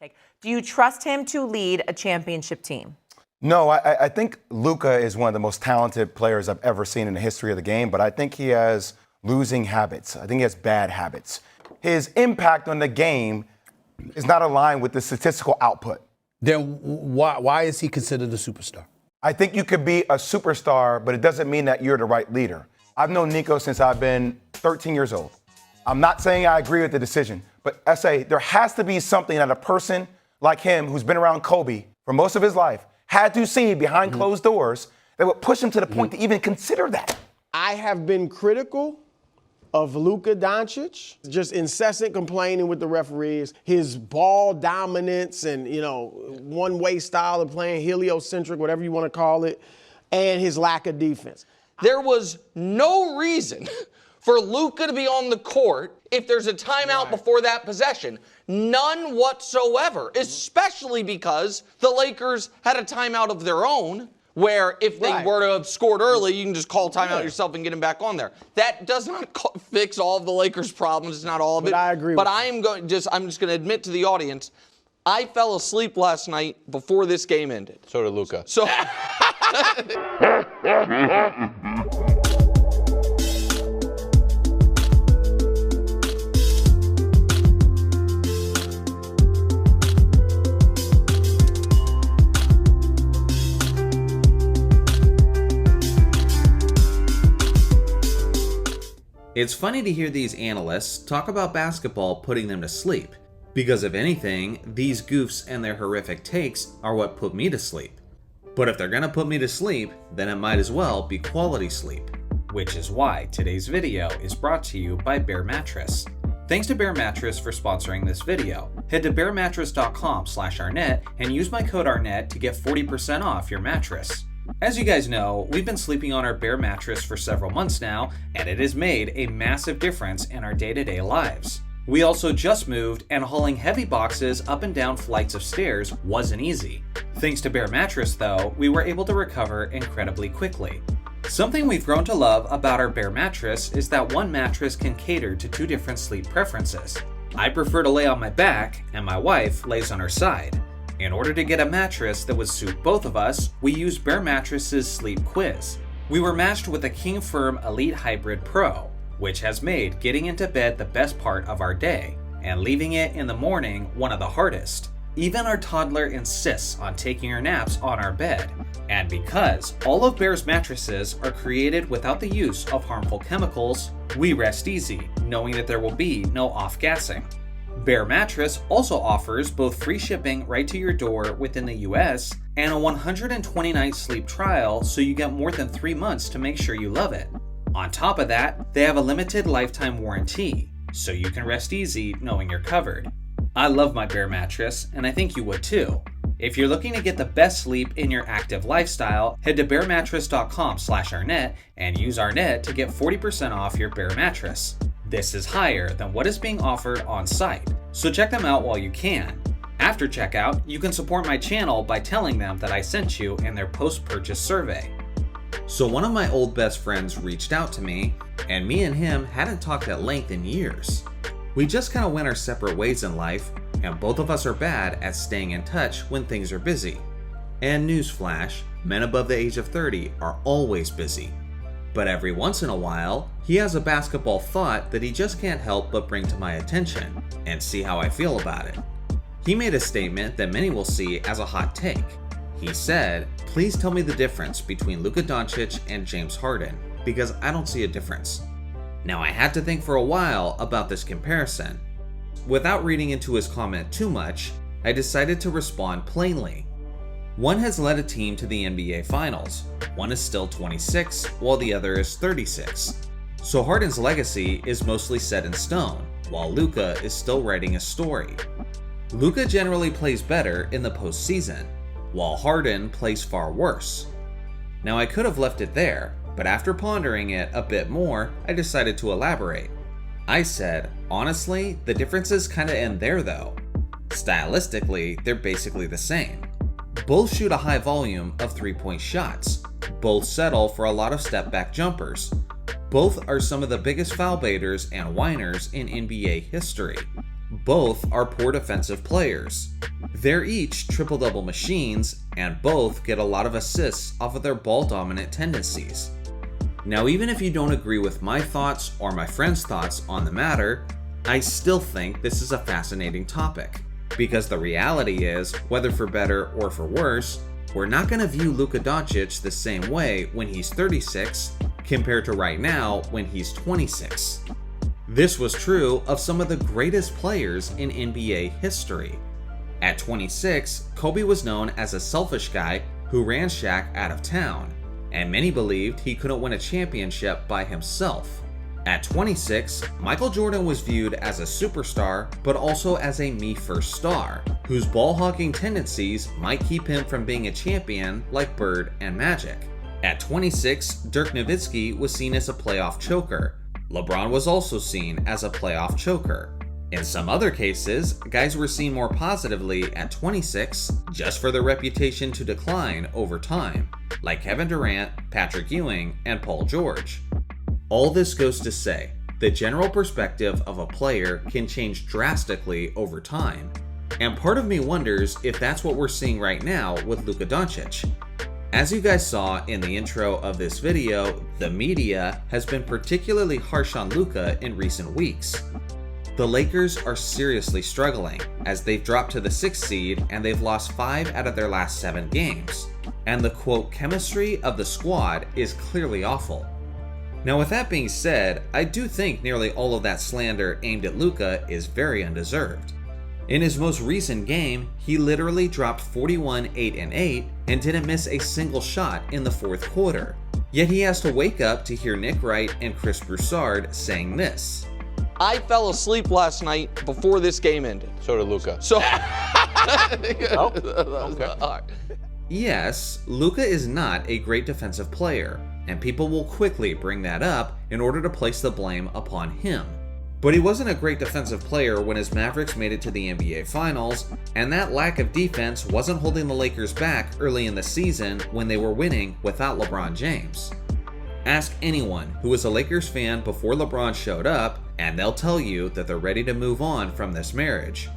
take. Do you trust him to lead a championship team? No, I think Luka is one of the most talented players I've ever seen in the history of the game, but I think he has losing habits. I think he has bad habits. His impact on the game is not aligned with the statistical output. Then why is he considered a superstar? I think you could be a superstar, but it doesn't mean that you're the right leader. I've known Nico since I've been 13 years old. I'm not saying I agree with the decision, but I say there has to be something that a person like him, who's been around Kobe for most of his life, had to see behind closed doors that would push him to the point to even consider that. I have been critical of Luka Doncic, just incessant complaining with the referees, his ball dominance and, one-way style of playing, heliocentric, whatever you want to call it, and his lack of defense. There was no reason for Luka to be on the court if there's a timeout before that possession. None whatsoever, especially because the Lakers had a timeout of their own where if they were to have scored early, you can just call timeout yourself and get him back on there. That does not fix all of the Lakers' problems. It's not all of it. I agree but with I'm just going to admit to the audience, I fell asleep last night before this game ended. So did Luka. So It's funny to hear these analysts talk about basketball putting them to sleep, because if anything, these goofs and their horrific takes are what put me to sleep. But if they're gonna put me to sleep, then it might as well be quality sleep. Which is why today's video is brought to you by Bear Mattress. Thanks to Bear Mattress for sponsoring this video. Head to bearmattress.com/Arnett and use my code Arnett to get 40% off your mattress. As you guys know, we've been sleeping on our Bear mattress for several months now, and it has made a massive difference in our day-to-day lives. We also just moved, and hauling heavy boxes up and down flights of stairs wasn't easy. Thanks to Bear Mattress though, we were able to recover incredibly quickly. Something we've grown to love about our Bear mattress is that one mattress can cater to two different sleep preferences. I prefer to lay on my back, and my wife lays on her side. In order to get a mattress that would suit both of us, we used Bear Mattress's sleep quiz. We were matched with a King Firm Elite Hybrid Pro, which has made getting into bed the best part of our day, and leaving it in the morning one of the hardest. Even our toddler insists on taking her naps on our bed. And because all of Bear's mattresses are created without the use of harmful chemicals, we rest easy, knowing that there will be no off-gassing. Bear Mattress also offers both free shipping right to your door within the US and a 120-night sleep trial, so you get more than 3 months to make sure you love it. On top of that, they have a limited lifetime warranty, so you can rest easy knowing you're covered. I love my Bear mattress, and I think you would too. If you're looking to get the best sleep in your active lifestyle, head to bearmattress.com/Arnett and use Arnett to get 40% off your Bear mattress. This is higher than what is being offered on site, so check them out while you can. After checkout, you can support my channel by telling them that I sent you in their post-purchase survey. So one of my old best friends reached out to me, and me and him hadn't talked at length in years. We just kind of went our separate ways in life, and both of us are bad at staying in touch when things are busy. And newsflash, men above the age of 30 are always busy. But every once in a while, he has a basketball thought that he just can't help but bring to my attention, and see how I feel about it. He made a statement that many will see as a hot take. He said, "Please tell me the difference between Luka Doncic and James Harden, because I don't see a difference." Now I had to think for a while about this comparison. Without reading into his comment too much, I decided to respond plainly. One has led a team to the NBA Finals. One is still 26, while the other is 36. So Harden's legacy is mostly set in stone, while Luka is still writing a story. Luka generally plays better in the postseason, while Harden plays far worse. Now I could have left it there, but after pondering it a bit more, I decided to elaborate. I said, honestly, the differences kinda end there though. Stylistically, they're basically the same. Both shoot a high volume of three-point shots. Both settle for a lot of step-back jumpers. Both are some of the biggest foul baiters and whiners in NBA history. Both are poor defensive players. They're each triple-double machines, and both get a lot of assists off of their ball-dominant tendencies. Now, even if you don't agree with my thoughts or my friends' thoughts on the matter, I still think this is a fascinating topic. Because the reality is, whether for better or for worse, we're not going to view Luka Doncic the same way when he's 36 compared to right now when he's 26. This was true of some of the greatest players in NBA history. At 26, Kobe was known as a selfish guy who ran Shaq out of town, and many believed he couldn't win a championship by himself. At 26, Michael Jordan was viewed as a superstar, but also as a me-first star, whose ball-hawking tendencies might keep him from being a champion like Bird and Magic. At 26, Dirk Nowitzki was seen as a playoff choker. LeBron was also seen as a playoff choker. In some other cases, guys were seen more positively at 26 just for their reputation to decline over time, like Kevin Durant, Patrick Ewing, and Paul George. All this goes to say, the general perspective of a player can change drastically over time, and part of me wonders if that's what we're seeing right now with Luka Doncic. As you guys saw in the intro of this video, the media has been particularly harsh on Luka in recent weeks. The Lakers are seriously struggling, as they've dropped to the 6th seed and they've lost 5 out of their last 7 games. And the quote, chemistry of the squad is clearly awful. Now with that being said, I do think nearly all of that slander aimed at Luka is very undeserved. In his most recent game, he literally dropped 41, 8, and 8 and didn't miss a single shot in the 4th quarter. Yet he has to wake up to hear Nick Wright and Chris Broussard saying this. I fell asleep last night before this game ended. So did Luka. So. Okay. Yes, Luka is not a great defensive player, and people will quickly bring that up in order to place the blame upon him. But he wasn't a great defensive player when his Mavericks made it to the NBA Finals, and that lack of defense wasn't holding the Lakers back early in the season when they were winning without LeBron James. Ask anyone who was a Lakers fan before LeBron showed up, and they'll tell you that they're ready to move on from this marriage.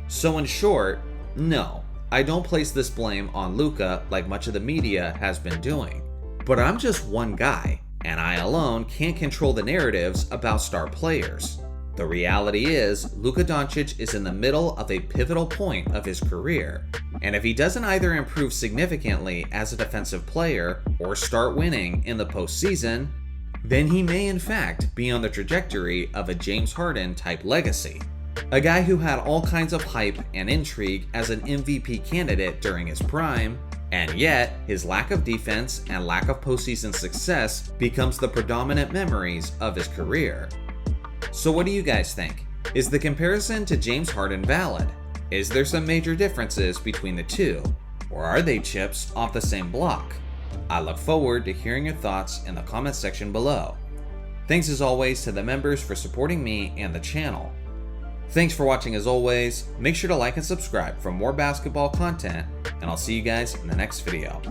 So in short, no, I don't place this blame on Luka like much of the media has been doing. But I'm just one guy, and I alone can't control the narratives about star players. The reality is, Luka Doncic is in the middle of a pivotal point of his career, and if he doesn't either improve significantly as a defensive player or start winning in the postseason, then he may in fact be on the trajectory of a James Harden type legacy. A guy who had all kinds of hype and intrigue as an MVP candidate during his prime, and yet his lack of defense and lack of postseason success becomes the predominant memories of his career. So what do you guys think? Is the comparison to James Harden valid? Is there some major differences between the two? Or are they chips off the same block? I look forward to hearing your thoughts in the comments section below. Thanks as always to the members for supporting me and the channel. Thanks for watching as always. Make sure to like and subscribe for more basketball content, and I'll see you guys in the next video.